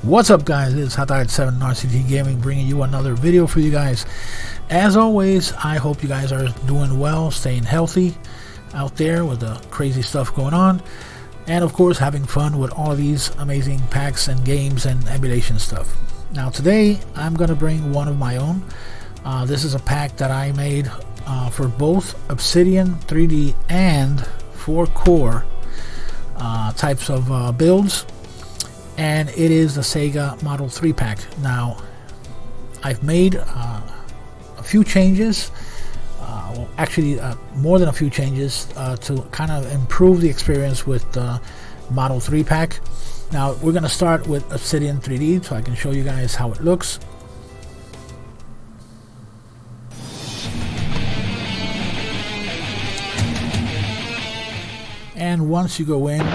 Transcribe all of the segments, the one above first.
What's up, guys? It's Untitled Chapter RCT Gaming, bringing you another video for you guys. As always, I hope you guys are doing well, staying healthy out there with the crazy stuff going on, and of course having fun with all of these amazing packs and games and emulation stuff. Now today I'm going to bring one of my own. This is a pack that I made for both Obsidian 3D and 4-core types of builds, and it is the Sega Model 3 pack. Now I've made a few changes, well, actually more than a few changes to kind of improve the experience with the Model 3 pack. Now we're going to start with Obsidian 3D so I can show you guys how it looks. And once you go in,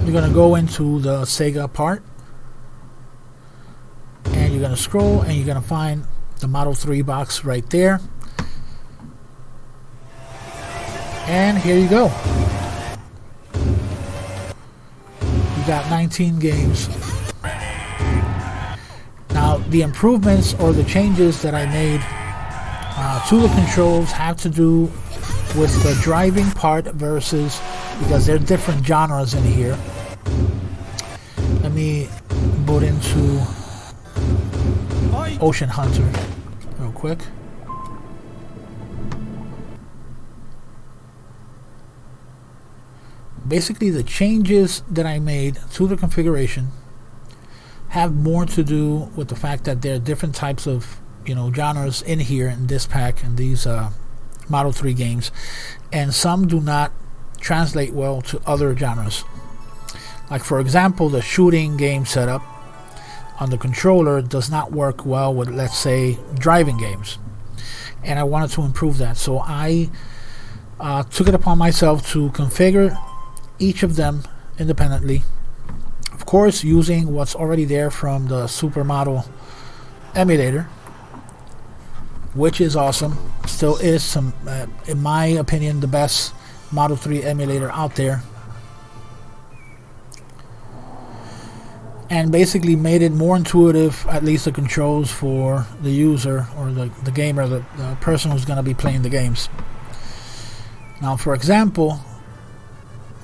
you're going to go into the Sega part, and you're going to scroll and you're going to find the Model 3 box right there. And here you go. You got 19 games. Now the improvements or the changes that I made to the controls have to do with the driving part versus, because there are different genres in here. Let me boot into Ocean Hunter real quick. Basically, the changes that I made to the configuration have more to do with the fact that there are different types of genres in here in this pack and these Model 3 games, and some do not translate well to other genres. Like, for example, the shooting game setup on the controller does not work well with, let's say, driving games, and I wanted to improve that, so I took it upon myself to configure each of them independently, of course using what's already there from the Super Model emulator, which is awesome. Still is some, in my opinion, the best Model 3 emulator out there, and basically made it more intuitive, at least the controls for the user or the gamer, the person who's going to be playing the games. Now, for example,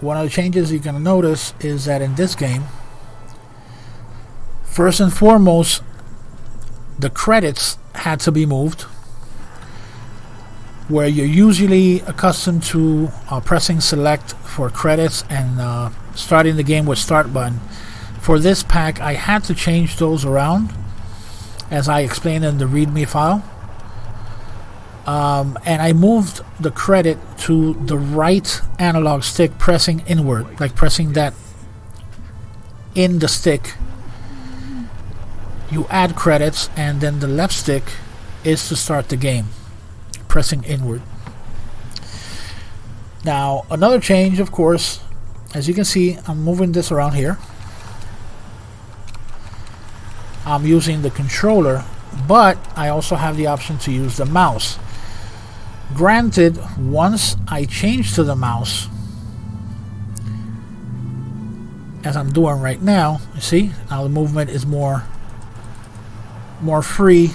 one of the changes you're going to notice is that in this game, first and foremost, the credits had to be moved. Where you're usually accustomed to pressing select for credits and starting the game with start button, for this pack I had to change those around, as I explained in the readme file, and I moved the credit to the right analog stick, pressing inward, like pressing that in the stick. You add credits, and then the left stick is to start the game, pressing inward. Now another change, of course, as you can see, I'm moving this around here. I'm using the controller, but I also have the option to use the mouse. Granted, once I change to the mouse, as I'm doing right now, you see now the movement is more free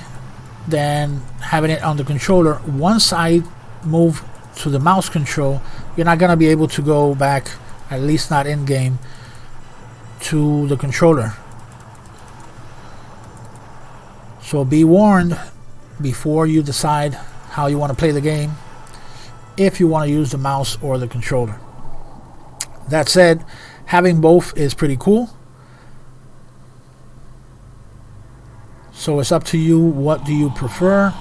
than having it on the controller. Once I move to the mouse control, you're not going to be able to go back, at least not in game, to the controller. So be warned before you decide how you want to play the game, if you want to use the mouse or the controller. That said, having both is pretty cool. So it's up to you. What do you prefer?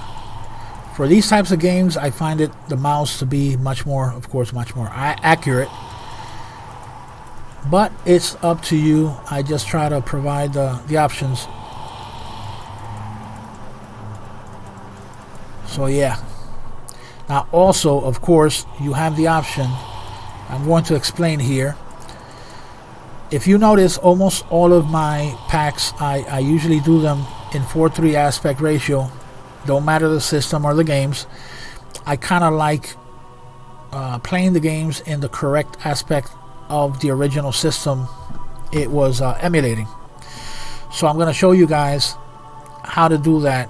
For these types of games, I find the mouse to be much more accurate. But it's up to you. I just try to provide the options. So yeah. Now also, of course, you have the option. I'm going to explain here. If you notice, almost all of my packs, I usually do them in 4:3 aspect ratio. Don't matter the system or the games. I kind of like playing the games in the correct aspect of the original system it was emulating. So I'm going to show you guys how to do that,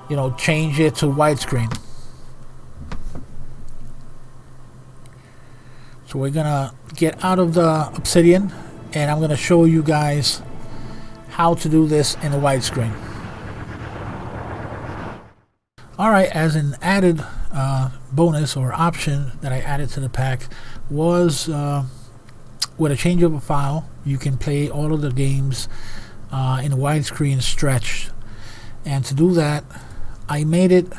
you know, change it to widescreen. So we're going to get out of the Obsidian, and I'm going to show you guys how to do this in the widescreen. Alright, as an added bonus or option that I added to the pack was with a change of a file, you can play all of the games in widescreen stretch. And to do that, I made it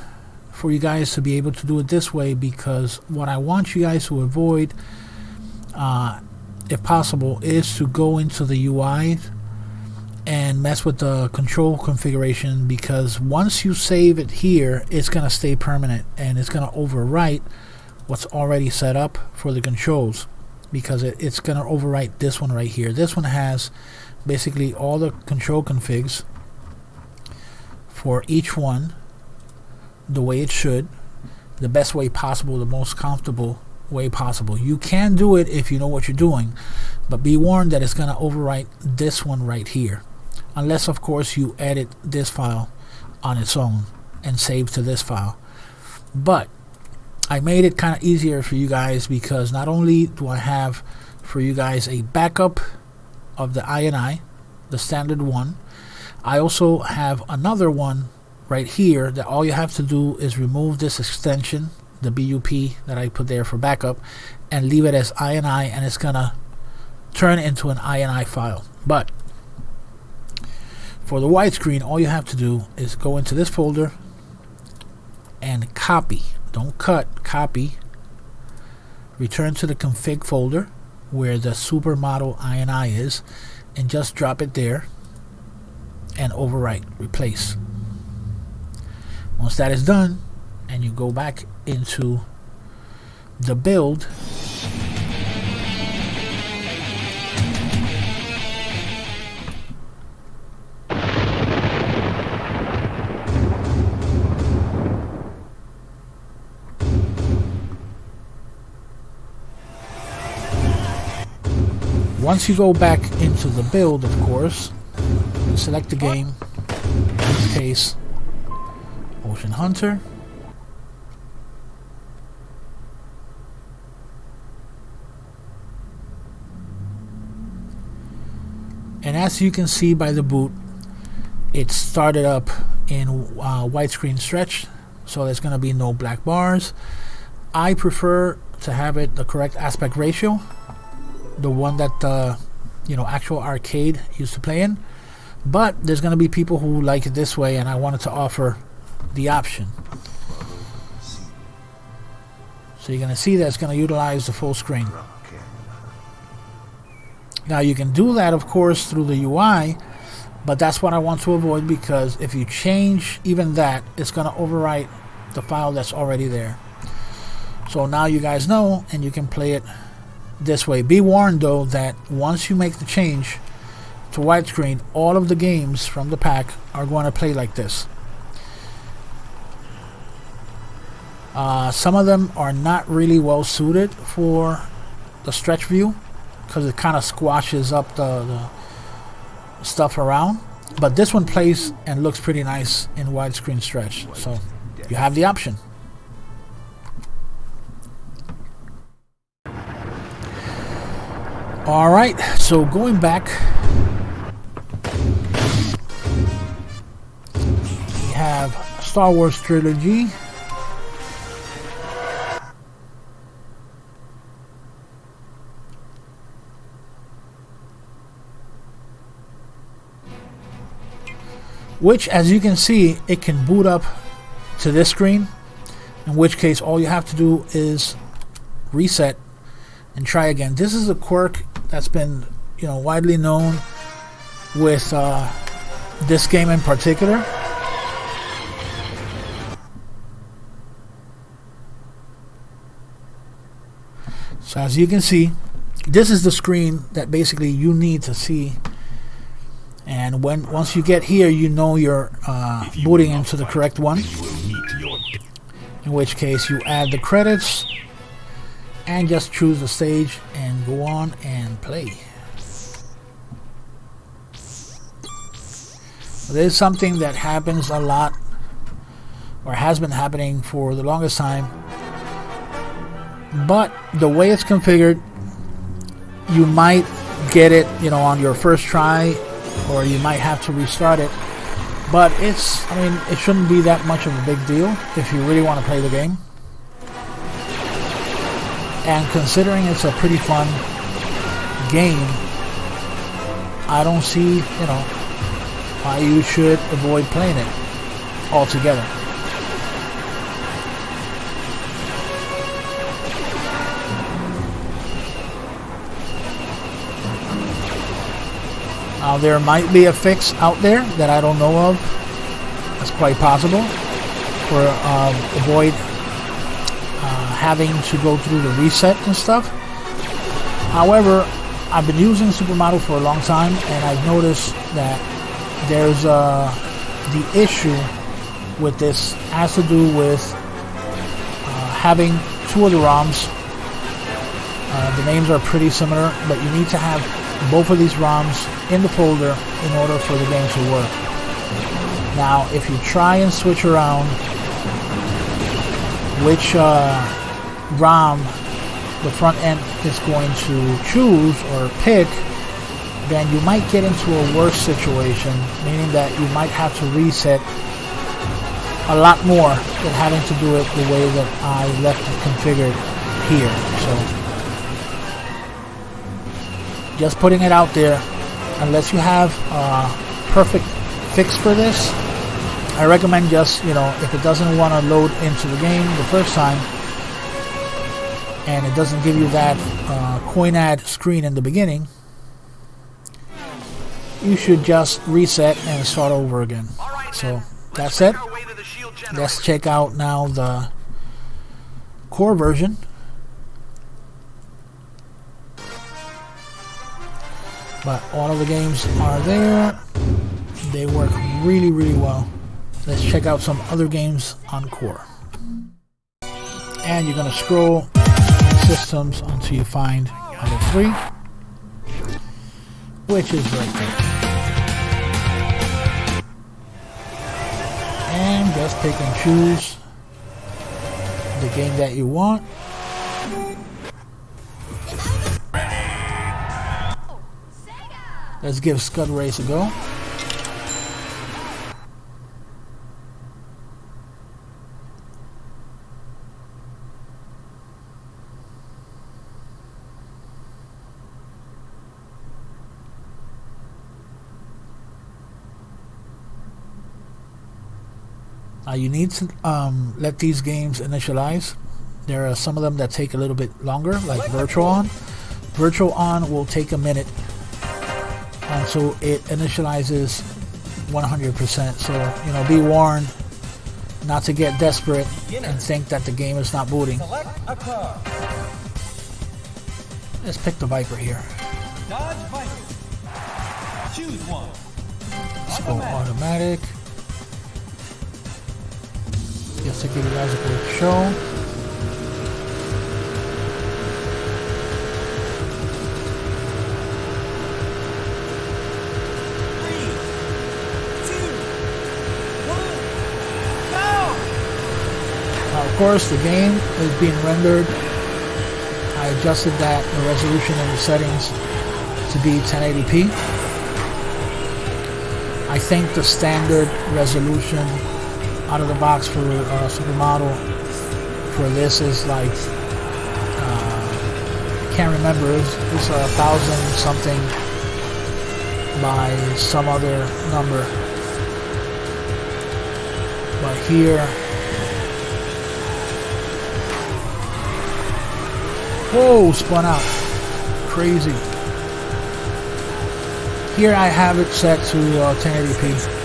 for you guys to be able to do it this way, because what I want you guys to avoid, if possible, is to go into the UI and mess with the control configuration, because once you save it here, it's going to stay permanent and it's going to overwrite what's already set up for the controls, because it's going to overwrite this one right here. This one has basically all the control configs for each one the way it should, the best way possible, the most comfortable way possible. You can do it if you know what you're doing, but be warned that it's going to overwrite this one right here, unless of course you edit this file on its own and save to this file. But I made it kind of easier for you guys, because not only do I have for you guys a backup of the INI, the standard one, I also have another one right here that all you have to do is remove this extension, the BUP that I put there for backup, and leave it as INI, and it's gonna turn into an INI file. But for the widescreen, all you have to do is go into this folder and copy. Don't cut, copy. Return to the config folder where the Super Model INI is, and just drop it there and overwrite, replace. Once that is done, and you go back into the build, once you go back into the build, of course, select the game, in this case Ocean Hunter, and as you can see by the boot, it started up in widescreen stretch, so there's going to be no black bars. I prefer to have it the correct aspect ratio, the one that you know, actual arcade used to play in, but there's going to be people who like it this way, and I wanted to offer the option. So you're going to see that it's going to utilize the full screen. Now you can do that of course through the UI, but that's what I want to avoid, because if you change even that, it's going to overwrite the file that's already there. So now you guys know, and you can play it this way. Be warned though that once you make the change to widescreen, all of the games from the pack are going to play like this. Some of them are not really well suited for the stretch view, because it kind of squashes up the stuff around, but this one plays and looks pretty nice in widescreen stretch, so you have the option. Alright, so going back, we have Star Wars Trilogy, which, as you can see, it can boot up to this screen, in which case all you have to do is reset and try again. This is a quirk that's been, you know, widely known with this game in particular. So as you can see, this is the screen that basically you need to see, and once you get here, you know you're booting into the correct one, in which case you add the credits, and just choose the stage and go on and play. There's something that happens a lot, or has been happening for the longest time, but the way it's configured, you might get it, you know, on your first try, or you might have to restart it. But it's, I mean, it shouldn't be that much of a big deal if you really want to play the game. And considering it's a pretty fun game, I don't see, you know, why you should avoid playing it altogether. Now there might be a fix out there that I don't know of. That's quite possible, for avoid having to go through the reset and stuff. However, I've been using Super Model for a long time, and I've noticed that there's the issue with this has to do with having two of the ROMs. The names are pretty similar, but you need to have both of these ROMs in the folder in order for the game to work. Now, if you try and switch around which ROM the front end is going to choose or pick, then you might get into a worse situation, meaning that you might have to reset a lot more than having to do it the way that I left it configured here. So just putting it out there, unless you have a perfect fix for this, I recommend just, you know, if it doesn't want to load into the game the first time, and it doesn't give you that coin ad screen in the beginning, you should just reset and start over again. So that's it. Let's check out now the core version. But all of the games are there. They work really, really well. Let's check out some other games on core. And you're going to scroll systems until you find Model 3, which is right there. And just pick and choose the game that you want. Let's give Scud Race a go. You need to let these games initialize. There are some of them that take a little bit longer, like Virtual On. Virtual On will take a minute until it initializes 100%. So, you know, be warned not to get desperate and think that the game is not booting. Let's pick the Viper here. Dodge Viper. Choose one. Let's go automatic. Just to give you guys a quick show. Of course, the game is being rendered. I adjusted that the resolution in the settings to be 1080p. I think the standard resolution out of the box for Super Model for this is like can't remember. It's 1,000 something by some other number. But here. Whoa, spun out. Crazy. Here I have it set to 1080p.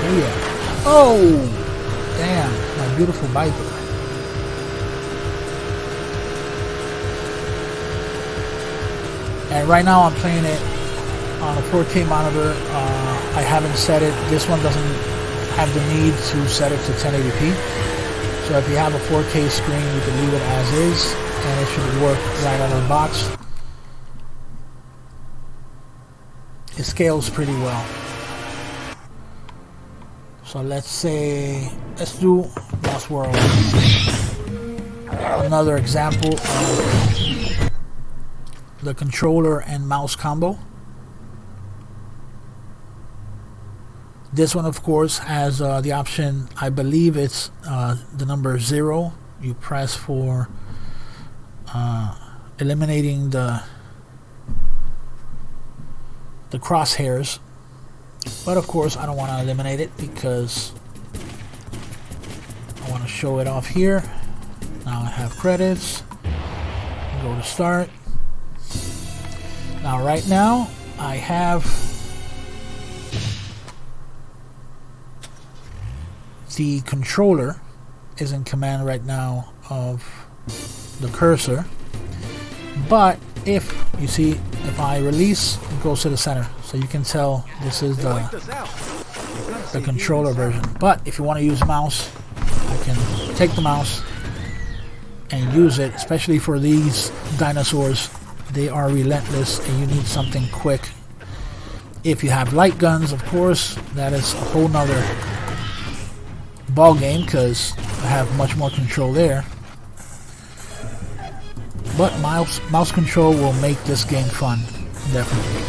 Oh yeah. Oh! Damn, my beautiful Viper. And right now I'm playing it on a 4K monitor. I haven't set it. This one doesn't have the need to set it to 1080p. So if you have a 4K screen, you can leave it as is, and it should work right out of the box. It scales pretty well. So let's do Lost World. Another example of the controller and mouse combo. This one, of course, has the option, I believe it's the number 0. You press for eliminating the crosshairs. But of course, I don't want to eliminate it because I want to show it off here. Now I have credits. Go to start. Now right now I have the controller is in command right now of the cursor, but if you see, if I release, it goes to the center, so you can tell this is the controller version. But if you want to use mouse, you can take the mouse and use it, especially for these dinosaurs. They are relentless and you need something quick. If you have light guns, of course, that is a whole nother ball game because I have much more control there. But mouse control will make this game fun, definitely.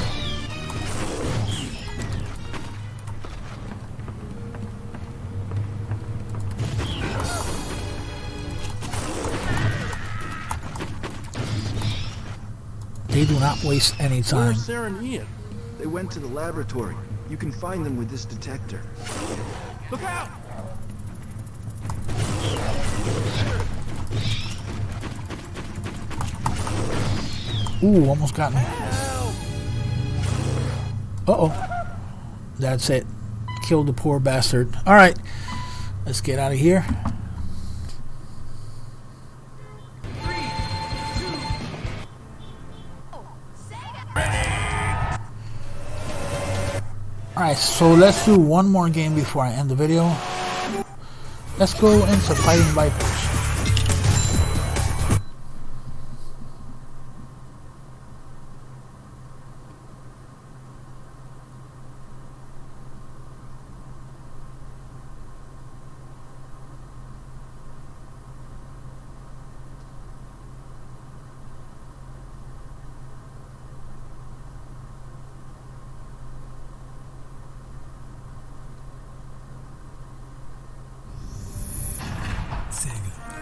They do not waste any time. Where's Sarah and Ian? They went to the laboratory. You can find them with this detector. Look out! Ooh, almost got me. Uh-oh. That's it. Killed the poor bastard. Alright. Let's get out of here. Alright, so let's do one more game before I end the video. Let's go into Fighting Vipers.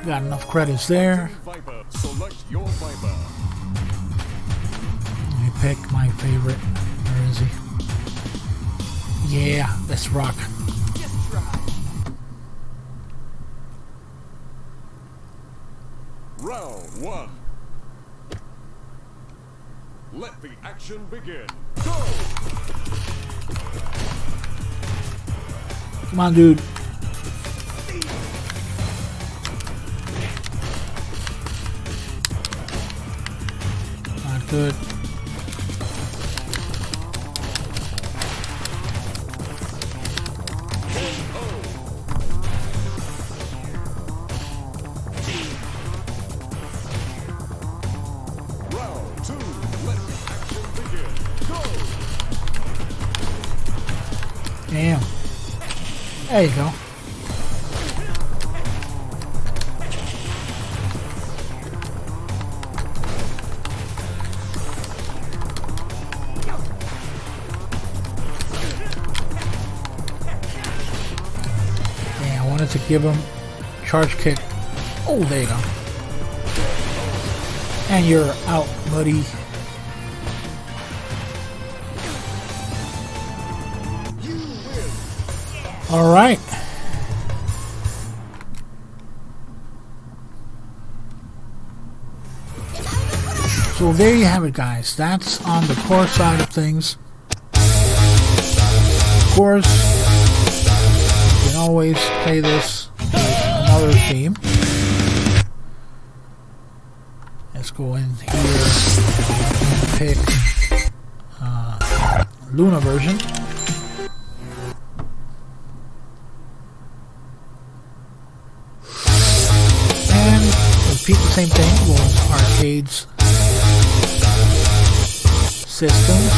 Got enough credits there. Viper, select your Viper. Let me pick my favorite. Where is he? Yeah, let's rock. Just try. Round 1. Let the action begin. Go! Come on, dude. Not good. Round 2. Let the action begin. Go! Damn. There you go. Yeah, I wanted to give him charge kick. Oh, there you go. And you're out, buddy. All right. So there you have it, guys. That's on the core side of things. Of course, you can always play this with another theme. Let's go in here and pick Luna version. repeat the same thing. Go into arcades, systems,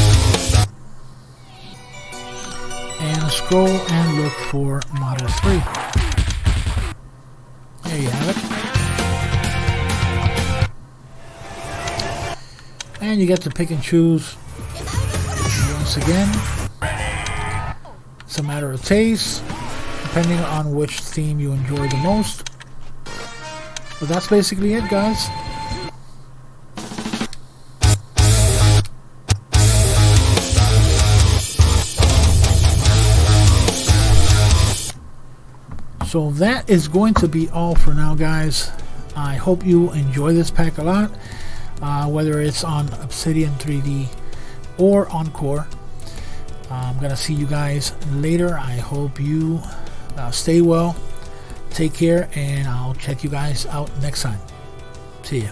and scroll and look for Model 3. There you have it. And you get to pick and choose. Once again, it's a matter of taste, depending on which theme you enjoy the most. But that's basically it, guys. So that is going to be all for now, guys. I hope you enjoy this pack a lot, whether it's on Obsidian 3D or Encore. I'm gonna see you guys later. I hope you stay well, take care, and I'll check you guys out next time. See ya.